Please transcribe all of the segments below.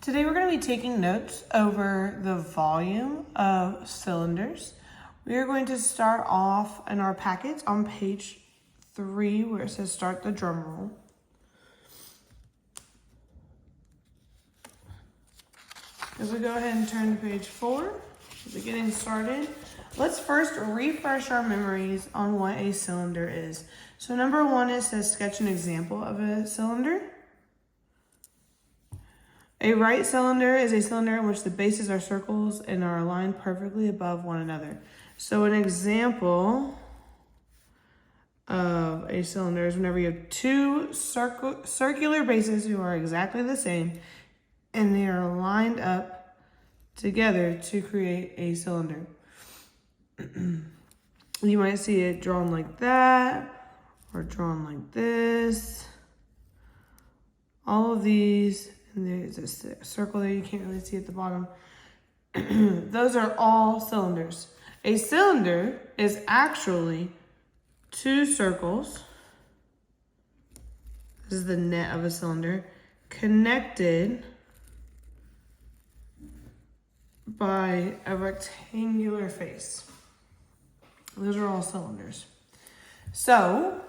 Today we're going to be taking notes over the volume of cylinders. We are going to start off in our packets on page 3 where it says start the drum roll. If we go ahead and turn to page 4, we'll be getting started. Let's first refresh our memories on what a cylinder is. So number 1, it says sketch an example of a cylinder. A right cylinder is a cylinder in which the bases are circles and are aligned perfectly above one another. So an example of a cylinder is whenever you have two circular bases who are exactly the same and they are lined up together to create a cylinder. You might see it drawn like that or drawn like this. All of these. And there's a circle there you can't really see at the bottom. Those are all cylinders. A cylinder is actually two circles. This is the net of a cylinder, connected by a rectangular face. Those are all cylinders. So,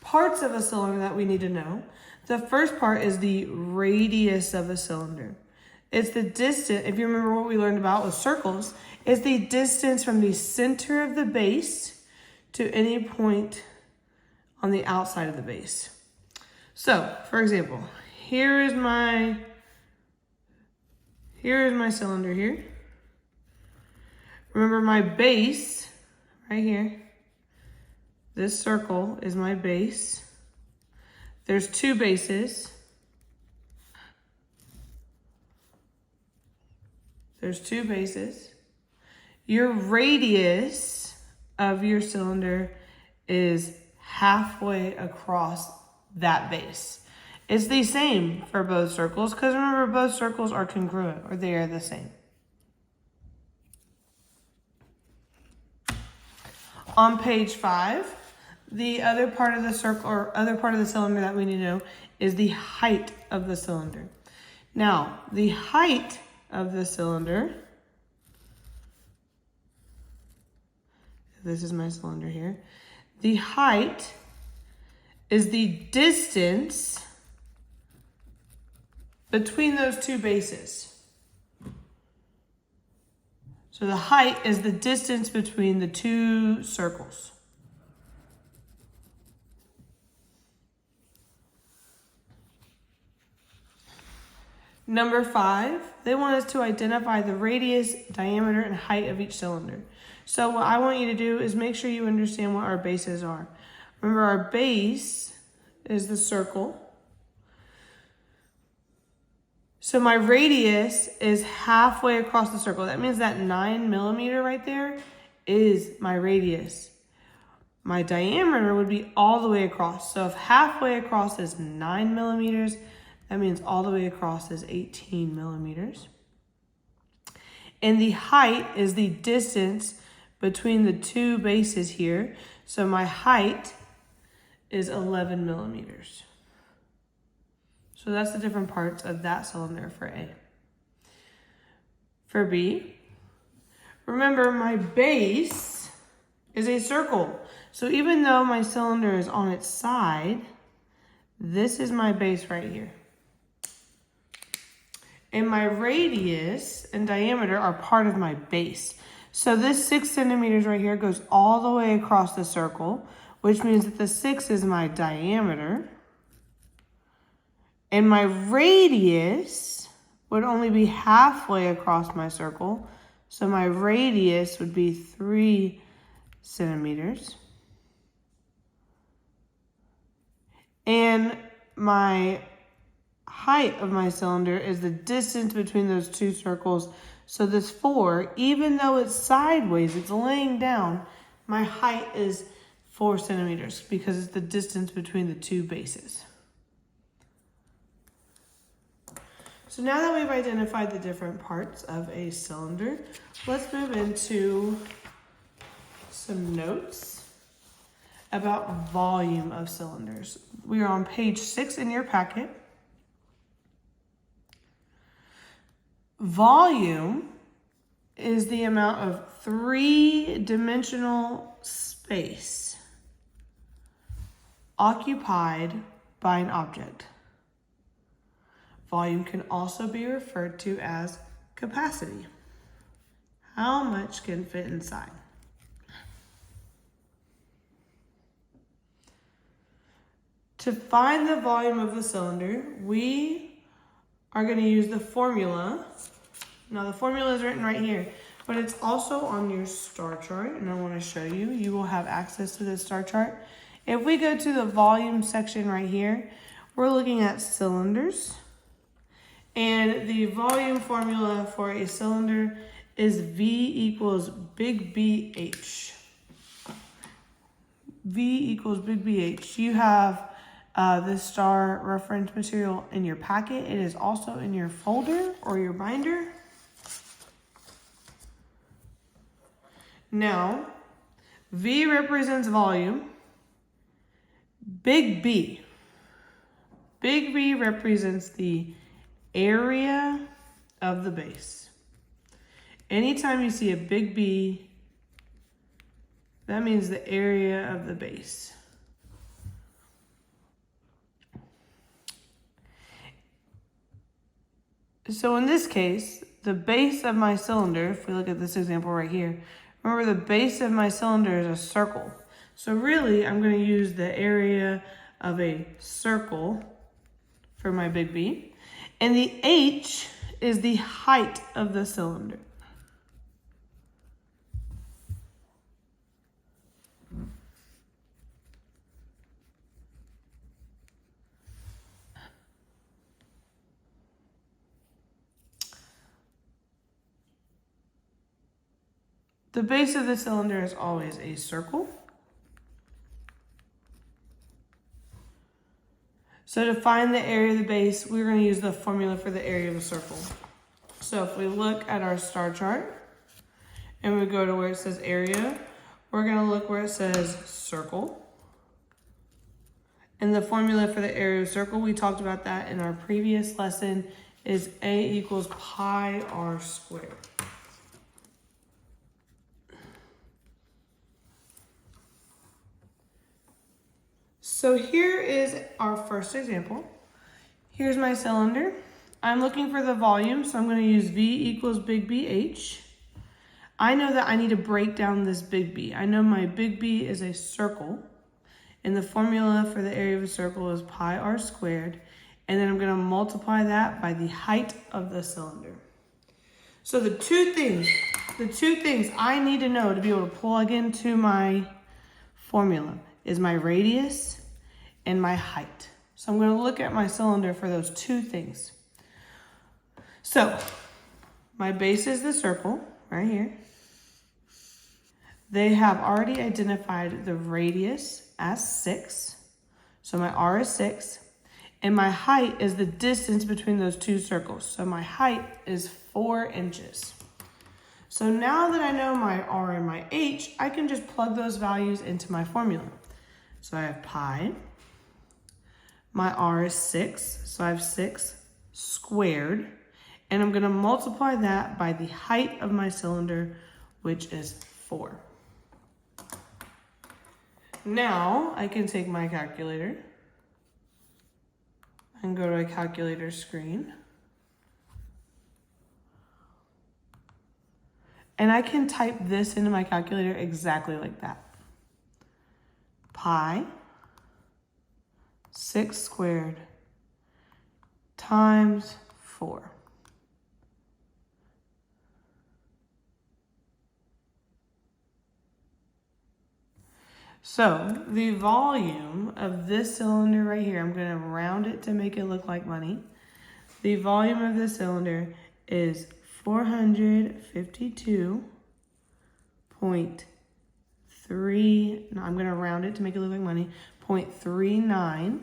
parts of a cylinder that we need to know. The first part is the radius of a cylinder. It's the distance, if you remember what we learned about with circles, it's the distance from the center of the base to any point on the outside of the base. So, for example, here is my cylinder here. Remember my base, right here. This circle is my base. There's two bases. There's two bases. Your radius of your cylinder is halfway across that base. It's the same for both circles because remember both circles are congruent or they are the same. On page 5, the other part of the circle or other part of the cylinder that we need to know is the height of the cylinder. Now, the height of the cylinder, this is my cylinder here. The height is the distance between those two bases. So the height is the distance between the two circles. Number 5, they want us to identify the radius, diameter, and height of each cylinder. So what I want you to do is make sure you understand what our bases are. Remember, our base is the circle. So my radius is halfway across the circle. That means that 9 millimeter right there is my radius. My diameter would be all the way across. So if halfway across is 9 millimeters, that means all the way across is 18 millimeters. And the height is the distance between the two bases here. So my height is 11 millimeters. So that's the different parts of that cylinder for A. For B, remember my base is a circle. So even though my cylinder is on its side, this is my base right here. And my radius and diameter are part of my base. So this 6 centimeters right here goes all the way across the circle, which means that the 6 is my diameter. And my radius would only be halfway across my circle. So my radius would be 3 centimeters. And my height of my cylinder is the distance between those two circles. So this 4, even though it's sideways, it's laying down, my height is 4 centimeters because it's the distance between the two bases. So now that we've identified the different parts of a cylinder, let's move into some notes about volume of cylinders. We are on page 6 in your packet. Volume is the amount of three-dimensional space occupied by an object. Volume can also be referred to as capacity. How much can fit inside? To find the volume of the cylinder, we are going to use the formula. Now the formula is written right here, but it's also on your star chart, and I want to show you. You will have access to this star chart. If we go to the volume section right here, we're looking at cylinders. And the volume formula for a cylinder is V equals big BH. V equals big BH. You have this star reference material in your packet. It is also in your folder or your binder. Now, V represents volume. Big B. Big B represents the area of the base. Anytime you see a big B, that means the area of the base. So in this case, the base of my cylinder, if we look at this example right here, remember the base of my cylinder is a circle. So really, I'm going to use the area of a circle for my big B. And the H is the height of the cylinder. The base of the cylinder is always a circle. So to find the area of the base, we're going to use the formula for the area of a circle. So if we look at our star chart and we go to where it says area, we're going to look where it says circle. And the formula for the area of a circle, we talked about that in our previous lesson, is A equals pi r squared. So here is our first example. Here's my cylinder. I'm looking for the volume, so I'm going to use V equals big BH. I know that I need to break down this big B. I know my big B is a circle, and the formula for the area of a circle is pi r squared, and then I'm going to multiply that by the height of the cylinder. So the two things I need to know to be able to plug into my formula is my radius and my height. So I'm going to look at my cylinder for those two things. So my base is the circle right here. They have already identified the radius as 6. So my r is 6. And my height is the distance between those two circles. So my height is 4 inches. So now that I know my r and my h, I can just plug those values into my formula. So I have pi. My r is 6, so I have 6 squared. And I'm going to multiply that by the height of my cylinder, which is 4. Now I can take my calculator and go to a calculator screen. And I can type this into my calculator exactly like that. Pi 6 squared times 4. So the volume of this cylinder right here, I'm going to round it to make it look like money. The volume of this cylinder is 452.3, no, I'm going to round it to make it look like money, 0.39.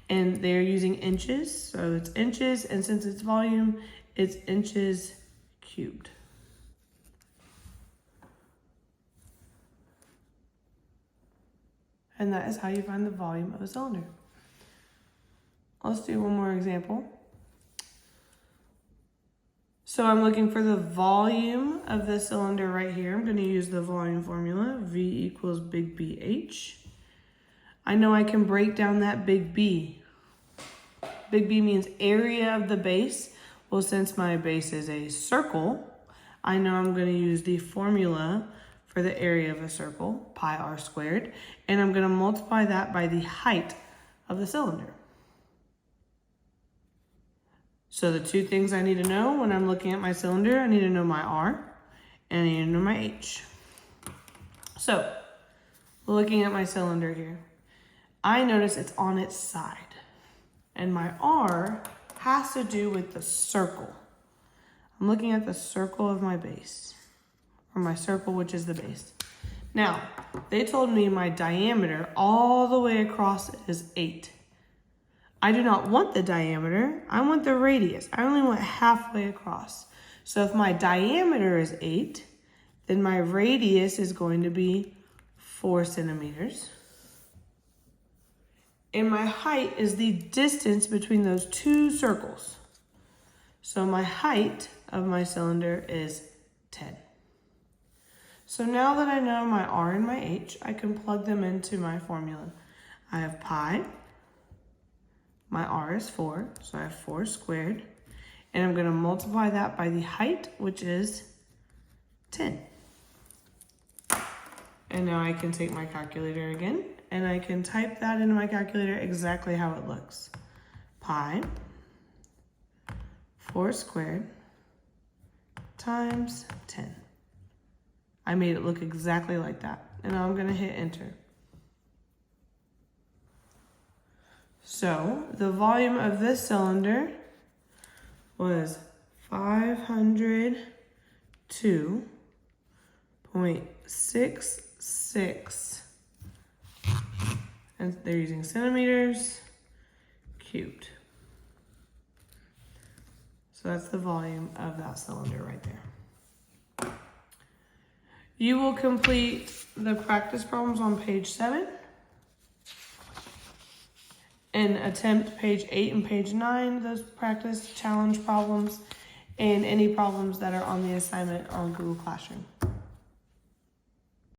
And they're using inches, so it's inches, and since it's volume, it's inches cubed. And that is how you find the volume of a cylinder. Let's do one more example. So I'm looking for the volume of the cylinder right here. I'm going to use the volume formula, V equals big BH. I know I can break down that big B. Big B means area of the base. Well, since my base is a circle, I know I'm going to use the formula for the area of a circle, pi r squared, and I'm going to multiply that by the height of the cylinder. So the two things I need to know when I'm looking at my cylinder, I need to know my R and I need to know my H. So looking at my cylinder here, I notice it's on its side and my R has to do with the circle. I'm looking at the circle of my base, or my circle, which is the base. Now, they told me my diameter all the way across is 8. I do not want the diameter, I want the radius. I only want halfway across. So if my diameter is 8, then my radius is going to be 4 centimeters. And my height is the distance between those two circles. So my height of my cylinder is 10. So now that I know my R and my H, I can plug them into my formula. I have pi. My R is 4, so I have 4 squared. And I'm going to multiply that by the height, which is 10. And now I can take my calculator again, and I can type that into my calculator exactly how it looks. Pi 4 squared times 10. I made it look exactly like that. And now I'm going to hit enter. So the volume of this cylinder was 502.66, and they're using centimeters cubed. So that's the volume of that cylinder right there. You will complete the practice problems on page 7. And attempt page 8 and page 9, those practice challenge problems, and any problems that are on the assignment on Google Classroom.